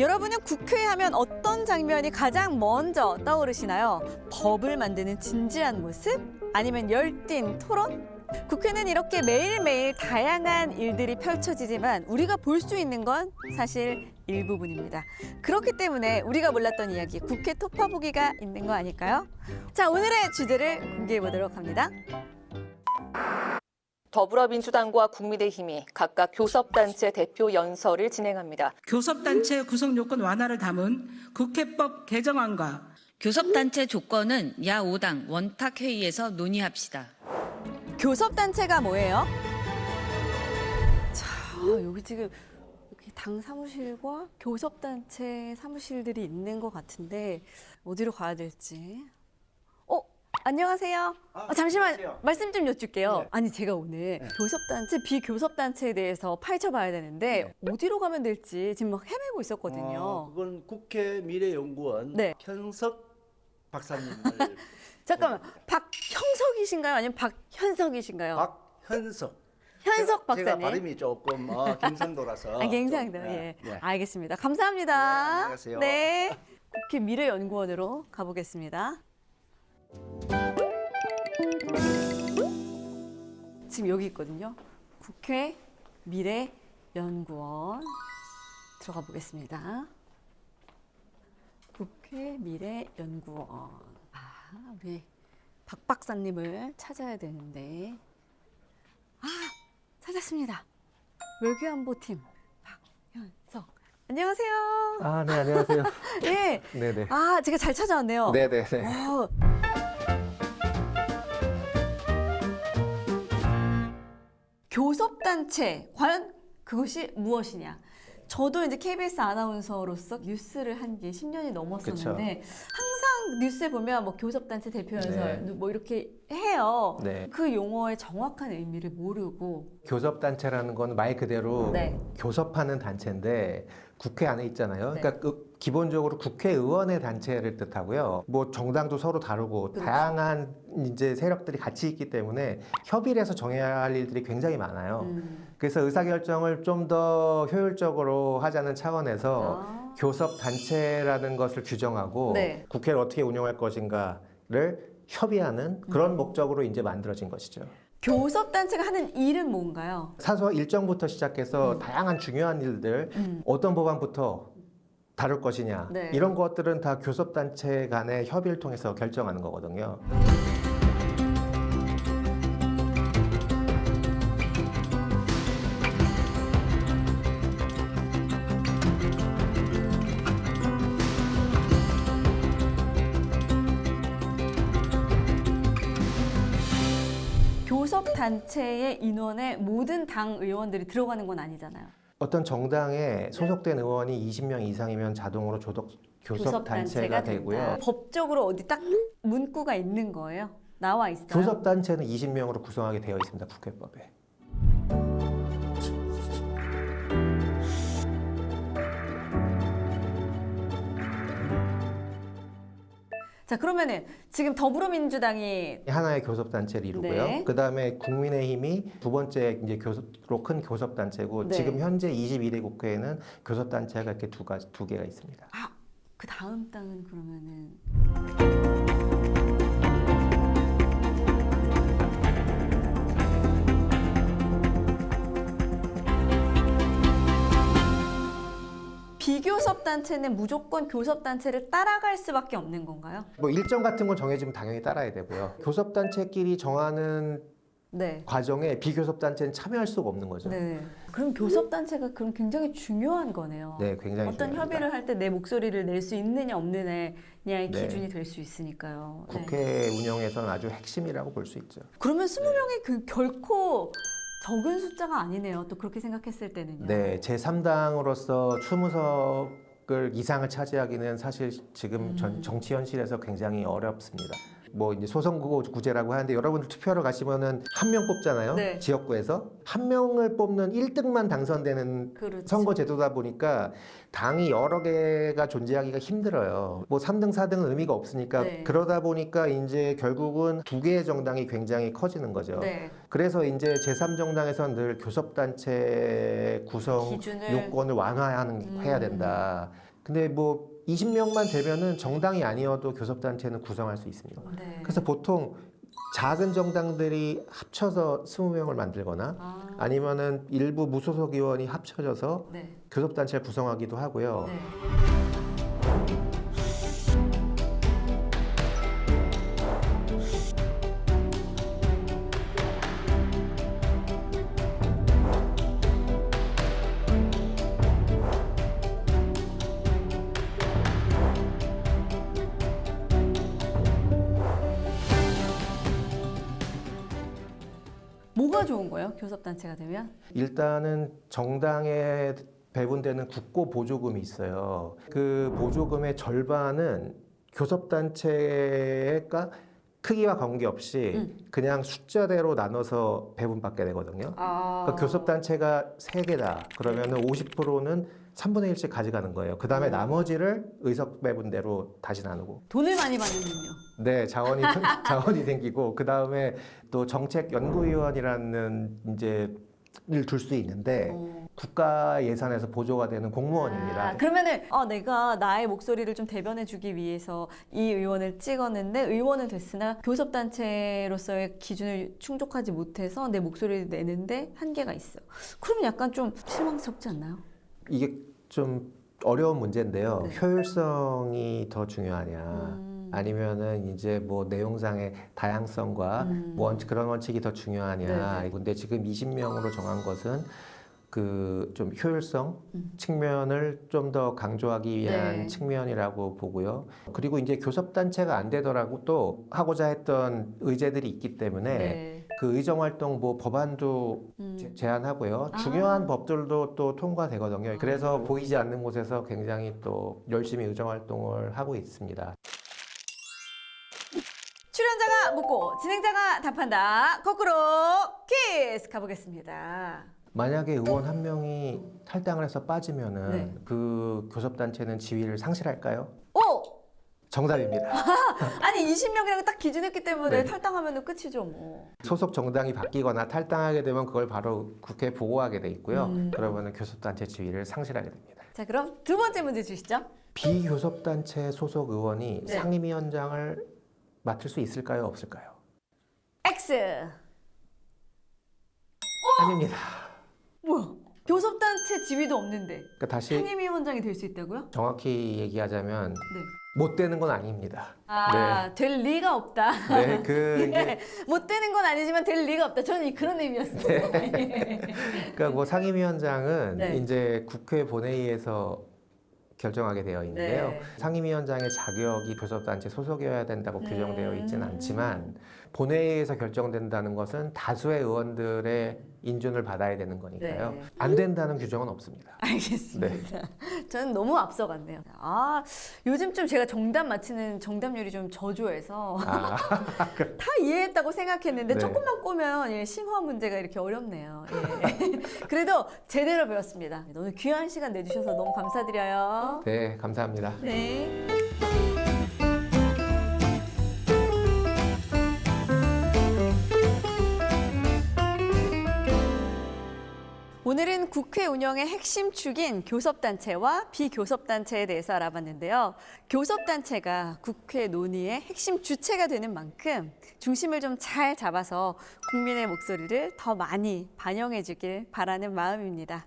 여러분은 국회 하면 어떤 장면이 가장 먼저 떠오르시나요? 법을 만드는 진지한 모습? 아니면 열띤 토론? 국회는 이렇게 매일매일 다양한 일들이 펼쳐지지만 우리가 볼 수 있는 건 사실 일부분입니다. 그렇기 때문에 우리가 몰랐던 이야기, 국회 톡파보기가 있는 거 아닐까요? 자, 오늘의 주제를 공개해 보도록 합니다. 더불어민주당과 국민의힘이 각각 교섭단체 대표 연설을 진행합니다. 교섭단체 구성 요건 완화를 담은 국회법 개정안과 교섭단체 조건은 야 5당 원탁회의에서 논의합시다. 교섭단체가 뭐예요? 자, 여기 지금 이렇게 당 사무실과 교섭단체 사무실들이 있는 것 같은데 어디로 가야 될지. 안녕하세요. 잠시만 안녕하세요. 말씀 좀 여쭐게요. 네. 아니 제가 오늘 교섭단체, 비교섭단체에 대해서 파헤쳐봐야 되는데 어디로 가면 될지 지금 막 헤매고 있었거든요. 그건 국회 미래연구원 네. 현석 박사님을 잠깐만, 박형석이신가요? 아니면 박현석이신가요? 박현석. 현석 제가 박사님. 발음이 조금 경상도라서. 경상도. 좀, 예. 네. 알겠습니다. 감사합니다. 네, 안녕하세요. 네. 국회 미래연구원으로 가보겠습니다. 지금 여기 있거든요. 국회 미래연구원 들어가 보겠습니다. 국회 미래연구원. 우리 박 박사님을 찾아야 되는데. 찾았습니다. 외교안보팀 박현석. 안녕하세요. 네, 안녕하세요. 예. 네네. 제가 잘 찾아왔네요. 네네네. 어. 교섭단체, 과연 그것이 무엇이냐? 저도 이제 KBS 아나운서로서 뉴스를 한 게 10년이 넘었었는데 항상 뉴스에 보면 뭐 교섭단체 대표 연설 네. 뭐 이렇게 해요. 네. 그 용어의 정확한 의미를 모르고. 교섭단체라는 건 말 그대로 네. 교섭하는 단체인데 국회 안에 있잖아요. 네. 그러니까 기본적으로 국회의원의 단체를 뜻하고요. 뭐 정당도 서로 다르고 그렇죠. 다양한 이제 세력들이 같이 있기 때문에 협의를 해서 정해야 할 일들이 굉장히 많아요. 그래서 의사결정을 좀 더 효율적으로 하자는 차원에서 교섭단체라는 것을 규정하고 네. 국회를 어떻게 운영할 것인가를 협의하는 그런 목적으로 이제 만들어진 것이죠. 교섭단체가 하는 일은 뭔가요? 사소 일정부터 시작해서 다양한 중요한 일들, 어떤 법안부터 다룰 것이냐, 네. 이런 것들은 다 교섭단체 간의 협의를 통해서 결정하는 거거든요. 교섭단체의 인원에 모든 당 의원들이 들어가는 건 아니잖아요. 어떤 정당에 소속된 의원이 20명 이상이면 자동으로 교섭단체가 되고요. 된다. 법적으로 어디 딱 문구가 있는 거예요? 나와 있어요? 교섭단체는 20명으로 구성하게 되어 있습니다, 국회법에. 자, 그러면은 지금 더불어민주당이 하나의 교섭단체를 이루고요. 네. 그 다음에 국민의힘이 두 번째 이제 큰 교섭단체고 네. 지금 현재 22대 국회에는 교섭단체가 이렇게 두 개가 있습니다. 그 다음 당은 그러면은 비교섭단체는 무조건 교섭단체를 따라갈 수밖에 없는 건가요? 뭐 일정 같은 건 정해지면 당연히 따라야 되고요. 교섭단체끼리 정하는 네. 과정에 비교섭단체는 참여할 수가 없는 거죠. 네. 그럼 교섭단체가 그럼 굉장히 중요한 거네요. 네, 굉장히 어떤 중요합니다. 협의를 할 때 내 목소리를 낼 수 있느냐 없느냐의 네. 기준이 될 수 있으니까요. 네. 국회 운영에서는 아주 핵심이라고 볼 수 있죠. 그러면 20명이 결코 적은 숫자가 아니네요. 또 그렇게 생각했을 때는요. 네, 제3당으로서 추무석을 이상을 차지하기는 사실 지금 정치 현실에서 굉장히 어렵습니다. 뭐 이제 소선구제라고 하는데 여러분들 투표하러 가시면은 한 명 뽑잖아요. 네. 지역구에서 한 명을 뽑는 1등만 당선되는 그렇죠. 선거 제도다 보니까 당이 여러 개가 존재하기가 힘들어요. 뭐 3등, 4등은 의미가 없으니까 네. 그러다 보니까 이제 결국은 두 개의 정당이 굉장히 커지는 거죠. 네. 그래서 이제 제3정당에서는 늘 교섭단체 구성 기준을 요건을 완화해야 된다. 근데 뭐 20명만 되면은 정당이 아니어도 교섭단체는 구성할 수 있습니다. 네. 그래서 보통 작은 정당들이 합쳐서 20명을 만들거나 아니면은 일부 무소속 의원이 합쳐져서 네. 교섭단체를 구성하기도 하고요. 네. 뭐가 좋은 거예요? 교섭단체가 되면? 일단은 정당에 배분되는 국고 보조금이 있어요. 그 보조금의 절반은 교섭단체가 크기와 관계없이 그냥 숫자대로 나눠서 배분받게 되거든요. 그러니까 교섭단체가 3개다. 그러면은 50%는 3분의 1씩 가져가는 거예요. 그 다음에 나머지를 의석 배분대로 다시 나누고. 돈을 많이 받는군요. 네, 자원이 생기고 그 다음에 또 정책연구위원이라는 이제 일 둘 수 있는데 국가 예산에서 보조가 되는 공무원입니다. 그러면은 내가 나의 목소리를 좀 대변해주기 위해서 이 의원을 찍었는데 의원은 됐으나 교섭단체로서의 기준을 충족하지 못해서 내 목소리를 내는데 한계가 있어. 그러면 약간 좀 실망스럽지 않나요? 이게 좀 어려운 문제인데요. 네. 효율성이 더 중요하냐, 아니면은 이제 뭐 내용상의 다양성과 그런 원칙이 더 중요하냐. 네, 네. 근데 지금 20명으로 정한 것은 그 좀 효율성 측면을 좀 더 강조하기 위한 네. 측면이라고 보고요. 그리고 이제 교섭단체가 안 되더라도 또 하고자 했던 의제들이 있기 때문에 네. 그 의정활동 뭐 법안도 제안하고요. 중요한 법들도 또 통과되거든요. 그래서 보이지 않는 곳에서 굉장히 또 열심히 의정활동을 하고 있습니다. 출연자가 묻고 진행자가 답한다. 거꾸로 퀴즈 가보겠습니다. 만약에 의원 한 명이 탈당을 해서 빠지면은 네. 그 교섭단체는 지위를 상실할까요? 오! 정답입니다. 아니 20명이라고 딱 기준했기 때문에 네. 탈당하면 끝이죠 뭐. 소속 정당이 바뀌거나 탈당하게 되면 그걸 바로 국회에 보고하게 돼 있고요. 그러면은 교섭단체 지위를 상실하게 됩니다. 자 그럼 두 번째 문제 주시죠. 비교섭단체 소속 의원이 네. 상임위원장을 맡을 수 있을까요? 없을까요? X. 아닙니다. 뭐야? 교섭단체 지위도 없는데 그러니까 다시 상임위원장이 될 수 있다고요? 정확히 얘기하자면 네. 못 되는 건 아닙니다. 될 리가 없다. 네, 그 예, 못 되는 건 아니지만 될 리가 없다. 저는 그런 의미였어요. 그러니까 뭐 상임위원장은 네. 이제 국회 본회의에서 결정하게 되어 있는데요. 네. 상임위원장의 자격이 교섭단체 소속이어야 된다고 규정되어 있지는 않지만 본회의에서 결정된다는 것은 다수의 의원들의 인준을 받아야 되는 거니까요. 네. 안 된다는 규정은 없습니다. 알겠습니다. 저는 너무 앞서갔네요. 요즘 좀 제가 정답 맞히는 정답률이 좀 저조해서 다 이해했다고 생각했는데 네. 조금만 꼬면 심화 문제가 이렇게 어렵네요. 예. 그래도 제대로 배웠습니다. 오늘 귀한 시간 내주셔서 너무 감사드려요. 네, 감사합니다. 네. 오늘은 국회 운영의 핵심 축인 교섭단체와 비교섭단체에 대해서 알아봤는데요. 교섭단체가 국회 논의의 핵심 주체가 되는 만큼 중심을 좀 잘 잡아서 국민의 목소리를 더 많이 반영해 주길 바라는 마음입니다.